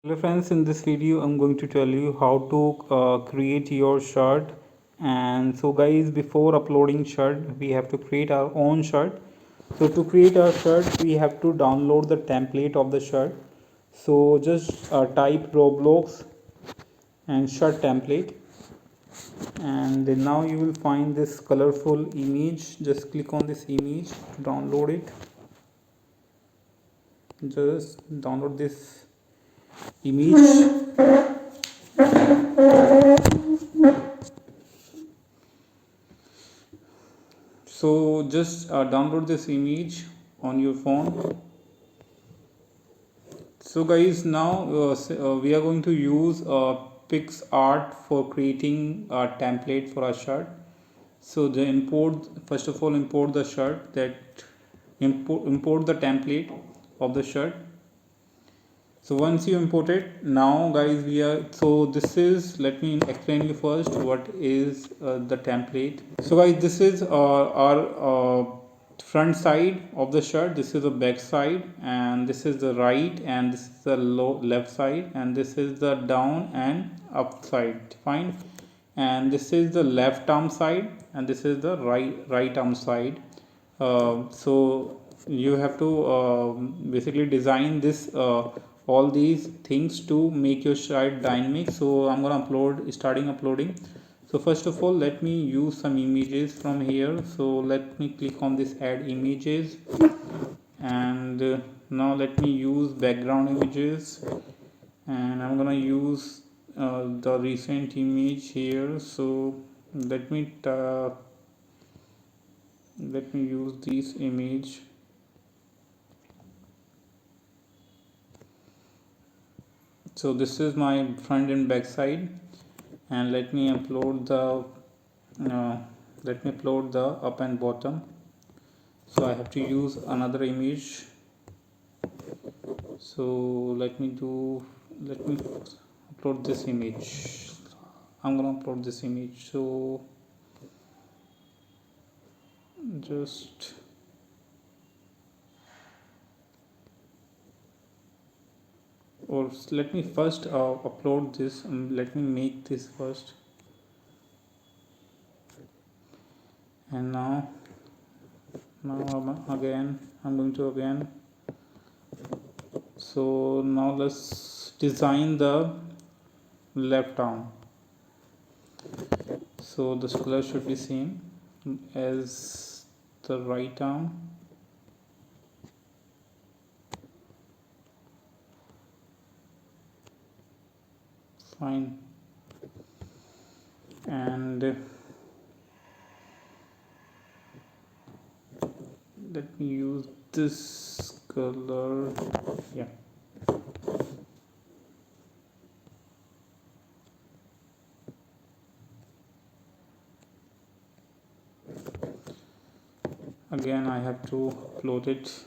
Hello friends, in this video I'm going to tell you how to create your shirt. And so guys, before uploading shirt we have to create our own shirt. So to create our shirt we have to download the template of the shirt. So just type roblox and shirt template, and then now you will find this colorful image. Just click on this image to download it. Just download this image. So just download this image on your phone. So guys, now we are going to use PixArt for creating a template for our shirt. So the import, first of all import the shirt, that import the template of the shirt. So once you import it, now guys, this is, let me explain you first what is the template. So guys, this is our front side of the shirt, this is the back side, and this is the right, and this is the left side, and this is the down and up side, fine. And this is the left arm side, and this is the right arm side. So you have to basically design this all these things to make your shirt dynamic. So I'm gonna starting uploading. So first of all, let me use some images from here. So let me click on this add images, and now let me use background images, and I'm gonna use the recent image here. So let me use this image. So this is my front and back side, and let me upload uh, the up and bottom. So I have to use another image. So let me upload this image. I'm gonna upload this image. So just or let me first upload this. Let me make this first, and now again I'm going to again. So now let's design the left arm. So this color should be same as the right arm. Fine. And let me use this color. Yeah. Again I have to upload it.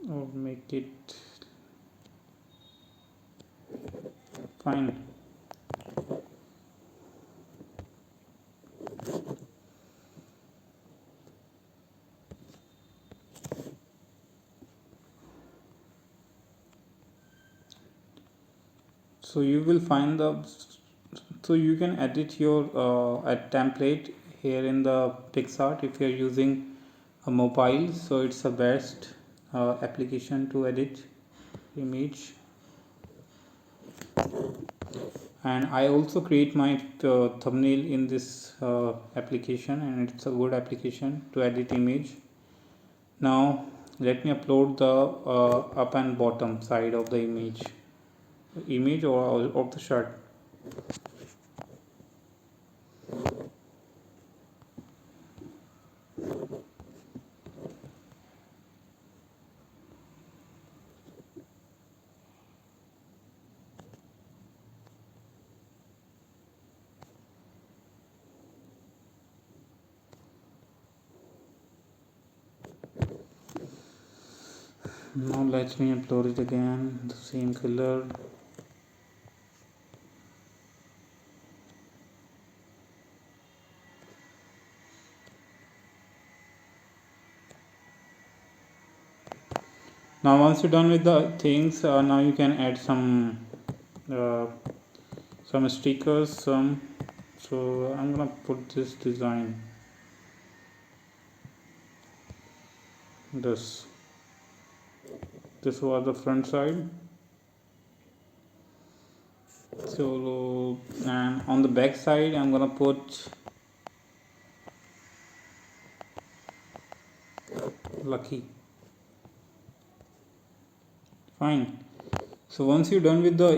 Or make it fine. So you will find so you can edit your a template here in the PixArt if you are using a mobile. So it's the best application to edit image. And I also create my thumbnail in this application, and it's a good application to edit image. Now let me upload the up and bottom side of the image or of the shirt. Now let me upload it again, the same color. Now once you're done with the things, now you can add uh, some stickers, so I'm gonna put this design, this was the front side. So and on the back side I'm gonna put lucky. Fine. So once you're done with the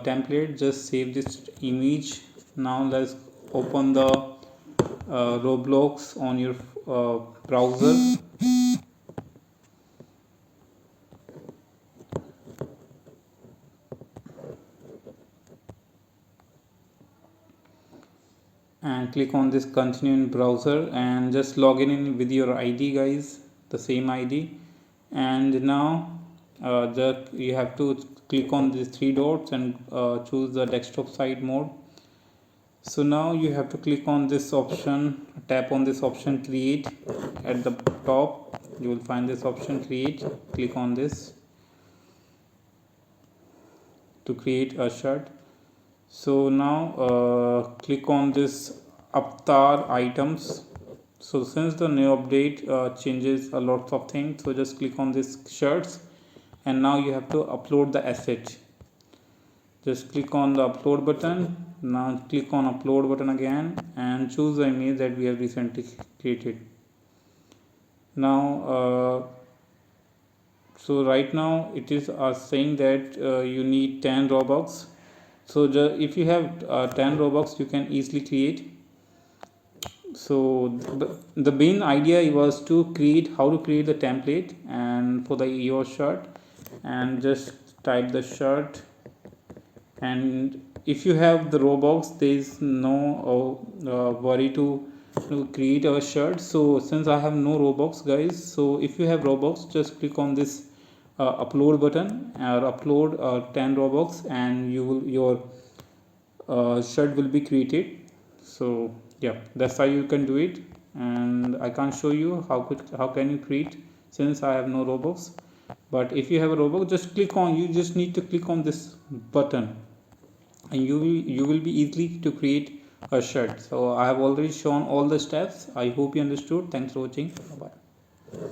template, just save this image. Now let's open the roblox on your browser. And click on this continue in browser and just log in with your ID, guys, the same ID. And now you have to click on these three dots and choose the desktop side mode. So now you have to click on this option, tap on this option create. At the top you will find this option create. Click on this to create a shirt. So now click on this avatar items. So since the new update changes a lot of things, so just click on this shirts, and now you have to upload the asset. Just click on the upload button. Now click on upload button again and choose the image that we have recently created. Now so right now it is saying that you need 10 robux. So if you have 10 robux you can easily create. So the main idea was to create how to create the template and for the your shirt, and just type the shirt. And if you have the robux, there is no worry to create a shirt. So since I have no robux, guys, so if you have robux, just click on this upload button or upload 10 robux, and your shirt will be created. So yeah, that's how you can do it. And I can't show you how can you create since I have no robux. But if you have a robux, just click on, you just need to click on this button, and you will be easily to create a shirt. So I have already shown all the steps. I hope you understood. Thanks for watching. Bye bye.